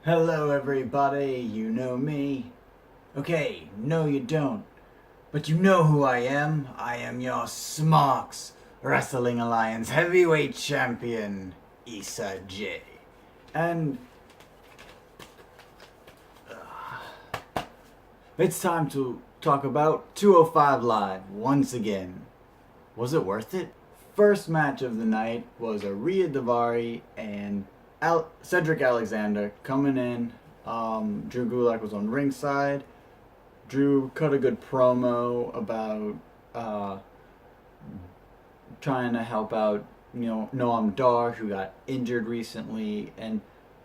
Hello everybody, you know me. Okay, no you don't. But you know who I am. I am your Smarks Wrestling Alliance Heavyweight Champion, Issa J. And it's time to talk about 205 Live once again. Was it worth it? First match of the night was Rhea Daivari and Cedric Alexander coming in. Drew Gulak was on ringside. Drew cut a good promo about trying to help out, Noam Dar, who got injured recently, and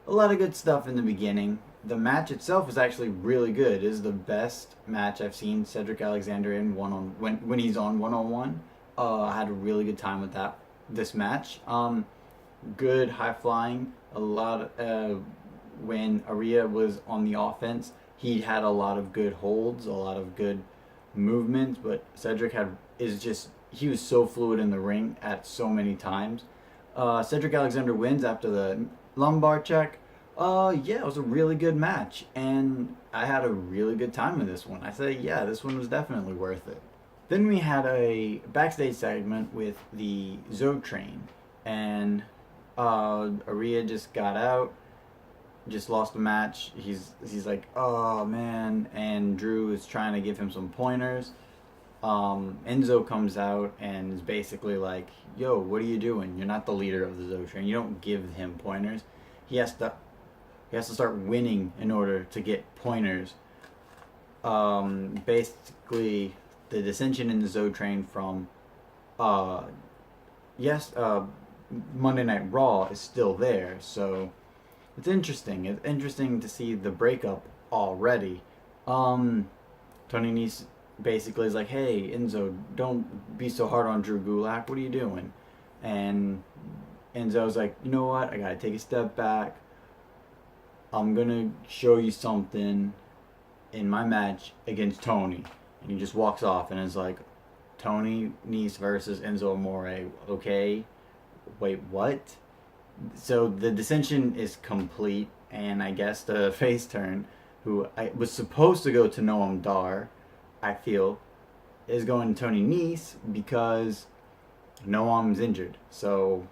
a lot of good stuff in the beginning. The match itself was actually really good. It is the best match I've seen Cedric Alexander in when he's on one-on-one. I had a really good time with this match. Good high flying. A lot when Rhea was on the offense, he had a lot of good holds, a lot of good movements. But Cedric he was so fluid in the ring at so many times. Cedric Alexander wins after the lumbar check. Yeah, it was a really good match, and I had a really good time with this one. I say, yeah, this one was definitely worth it. Then we had a backstage segment with the Zo Train, and Rhea just got out, just lost the match. He's like, oh man, and Drew is trying to give him some pointers. Enzo comes out and is basically like, yo, what are you doing? You're not the leader of the Zo Train. You don't give him pointers. He has to start winning in order to get pointers. Basically, the dissension in the Zo Train from Monday Night Raw is still there, so it's interesting. It's interesting to see the breakup already. Tony Nese basically is like, hey, Enzo, don't be so hard on Drew Gulak. What are you doing? And Enzo's like, you know what? I gotta take a step back. I'm gonna show you something in my match against Tony. And he just walks off and is like, Tony Nese versus Enzo Amore. Okay, wait, what? So the dissension is complete, and I guess the face turn, who was supposed to go to Noam Dar, I feel, is going to Tony Nese because Noam's injured. So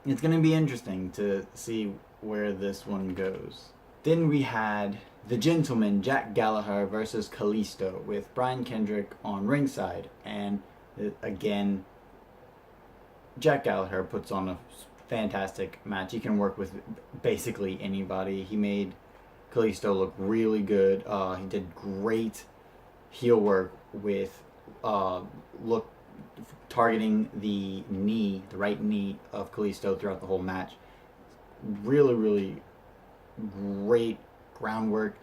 it's going to be interesting to see where this one goes. Then we had the Gentleman, Jack Gallaher versus Kalisto, with Brian Kendrick on ringside. And again, Jack Gallaher puts on a fantastic match. He can work with basically anybody. He made Kalisto look really good. He did great heel work with targeting the right knee of Kalisto throughout the whole match. Really, really great groundwork.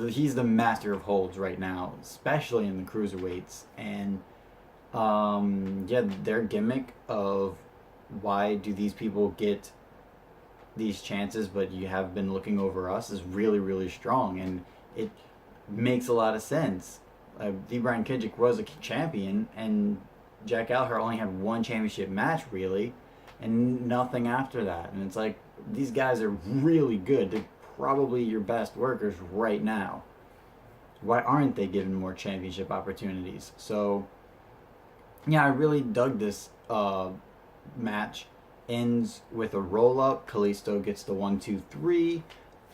He's the master of holds right now, especially in the cruiserweights. And their gimmick of why do these people get these chances but you have been looking over us is really, really strong, and it makes a lot of sense. Brian Kendrick was a champion, and Jack Gallaher only had one championship match really, and nothing after that. And it's like, these guys are really good. They're probably your best workers right now. Why aren't they given more championship opportunities? So yeah, I really dug this match. Ends with a roll-up. Kalisto gets the 1-2-3.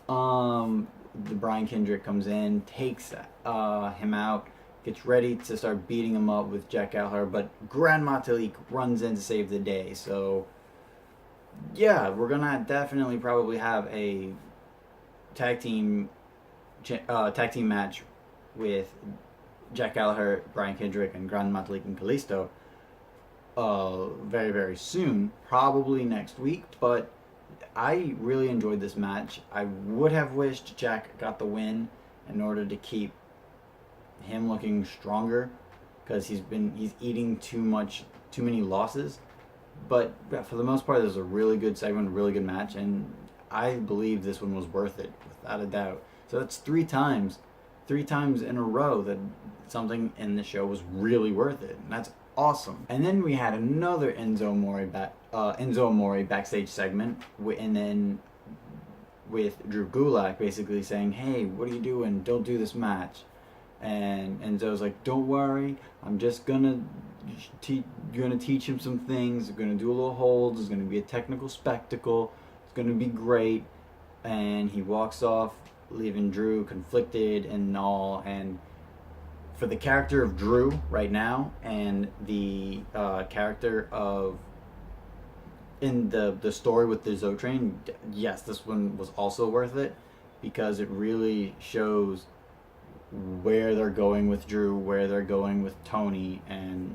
The Brian Kendrick comes in, takes him out, gets ready to start beating him up with Jack Gallaher, but Grand Metalik runs in to save the day. So yeah, we're gonna definitely probably have a tag team match with Jack Gallaher, Brian Kendrick, and Grand Metalik and Kalisto very, very soon, probably next week. But I really enjoyed this match. I would have wished Jack got the win in order to keep him looking stronger, because he's eating too many losses. But for the most part, this was a really good segment, a really good match, and I believe this one was worth it, without a doubt. So that's three times in a row that something in the show was really worth it, and that's awesome. And then we had another Enzo Amore backstage segment, and then with Drew Gulak, basically saying, "Hey, what are you doing? Don't do this match." And Enzo's like, "Don't worry, I'm just gonna teach him some things. We're gonna do a little holds. It's gonna be a technical spectacle. It's gonna be great." And he walks off, leaving Drew conflicted and all. And for the character of Drew right now, and the character of in the story with the Zo Train, yes, this one was also worth it because it really shows where they're going with Drew, where they're going with Tony, and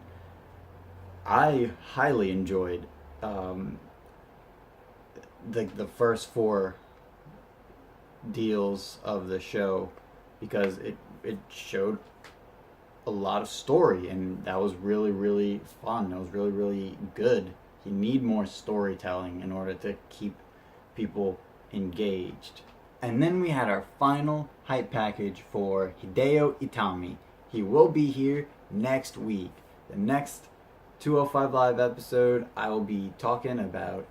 I highly enjoyed the first four deals of the show because it showed a lot of story, and that was really, really fun. That was really, really good. You need more storytelling in order to keep people engaged. And then we had our final hype package for Hideo Itami. He will be here next week. The next 205 Live episode, I will be talking about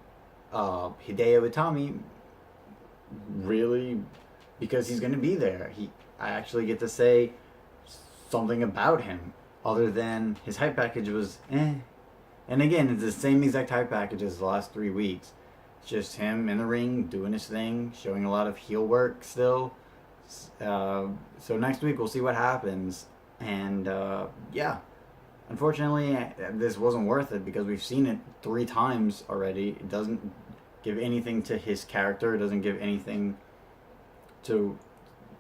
Hideo Itami, really, because he's going to be there. I actually get to say something about him, other than his hype package was eh. And again, it's the same exact hype package as the last 3 weeks. It's just him in the ring, doing his thing, showing a lot of heel work still. So next week we'll see what happens. And yeah, unfortunately this wasn't worth it because we've seen it 3 times already. It doesn't give anything to his character. It doesn't give anything to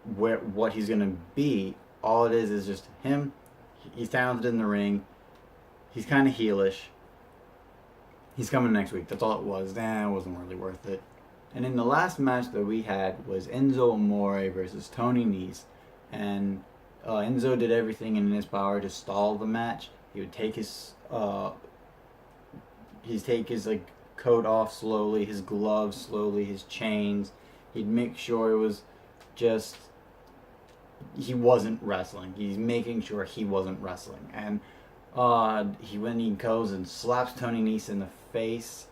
what he's gonna be. All it is just him. He's talented in the ring. He's kind of heelish. He's coming next week. That's all it was. It wasn't really worth it. And in the last match that we had was Enzo Amore versus Tony Nese. And Enzo did everything in his power to stall the match. He would take his like coat off slowly, his gloves slowly, his chains. He'd make sure it was just he wasn't wrestling. He's making sure he wasn't wrestling. And when he goes and slaps Tony Nese in the face,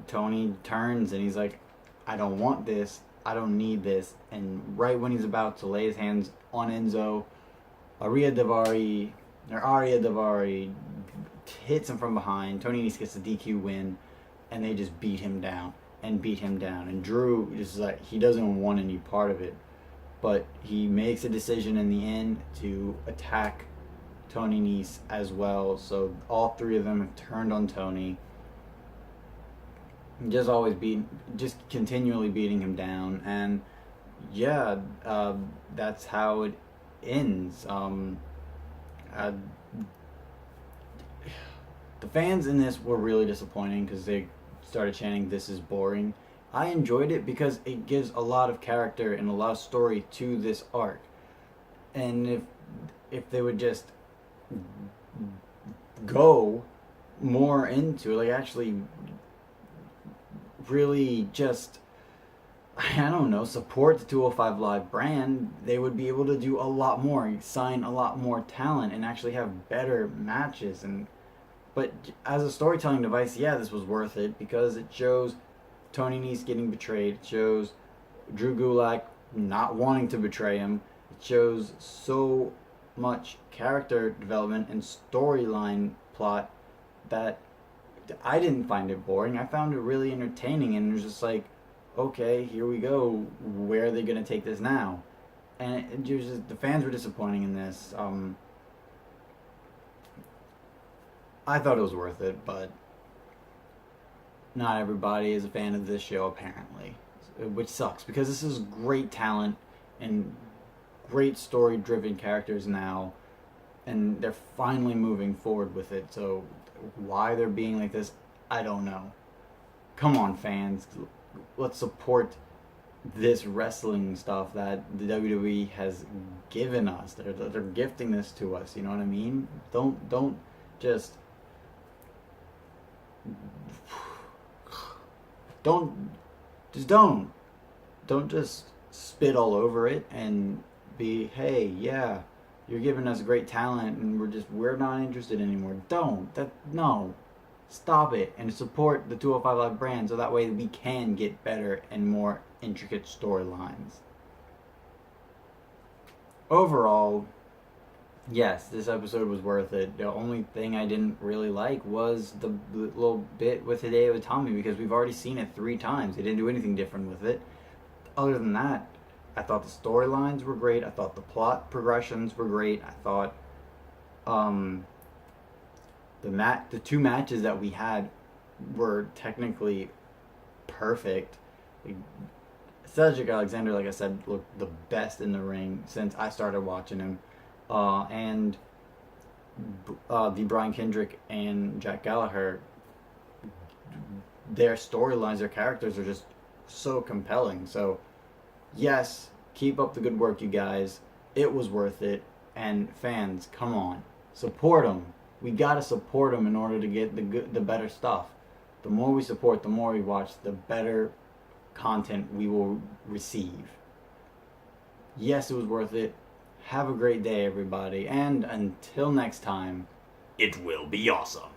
Tony turns and he's like, "I don't want this. I don't need this." And right when he's about to lay his hands on Enzo, Arya Daivari hits him from behind. Tony Nese gets the DQ win, and they just beat him down. And Drew is like, he doesn't want any part of it, but he makes a decision in the end to attack Tony Nese as well. So all 3 of them have turned on Tony, just continually beating him down. And yeah, that's how it ends. The fans in this were really disappointing because they started chanting, "This is boring." I enjoyed it because it gives a lot of character and a lot of story to this arc. And if they would just go more into it, like actually really just, I don't know, support the 205 Live brand, they would be able to do a lot more, sign a lot more talent, and actually have better matches. But as a storytelling device, yeah, this was worth it because it shows Tony Nese getting betrayed. It shows Drew Gulak not wanting to betray him. It shows so much character development and storyline plot that I didn't find it boring. I found it really entertaining, and it was just like, okay, here we go. Where are they going to take this now? And it was just, the fans were disappointing in this. I thought it was worth it, but not everybody is a fan of this show, apparently. Which sucks, because this is great talent and great story-driven characters now, and they're finally moving forward with it. So why they're being like this, I don't know. Come on, fans. Let's support this wrestling stuff that the WWE has given us. They're gifting this to us, you know what I mean? Don't just... Don't just spit all over it and be, hey, yeah, you're giving us great talent and we're not interested anymore. No. Stop it and support the 205 Live brand so that way we can get better and more intricate storylines. Overall, yes, this episode was worth it. The only thing I didn't really like was the little bit with Hideo Itami, because we've already seen it 3 times. They didn't do anything different with it. Other than that, I thought the storylines were great. I thought the plot progressions were great. I thought the 2 matches that we had were technically perfect. Cedric Alexander, like I said, looked the best in the ring since I started watching him. And the Brian Kendrick and Jack Gallaher, their storylines, their characters are just so compelling. So, yes, keep up the good work, you guys. It was worth it. And fans, come on, support them. We gotta support them in order to get the better stuff. The more we support, the more we watch, the better content we will receive. Yes, it was worth it. Have a great day, everybody. And until next time, It will be awesome.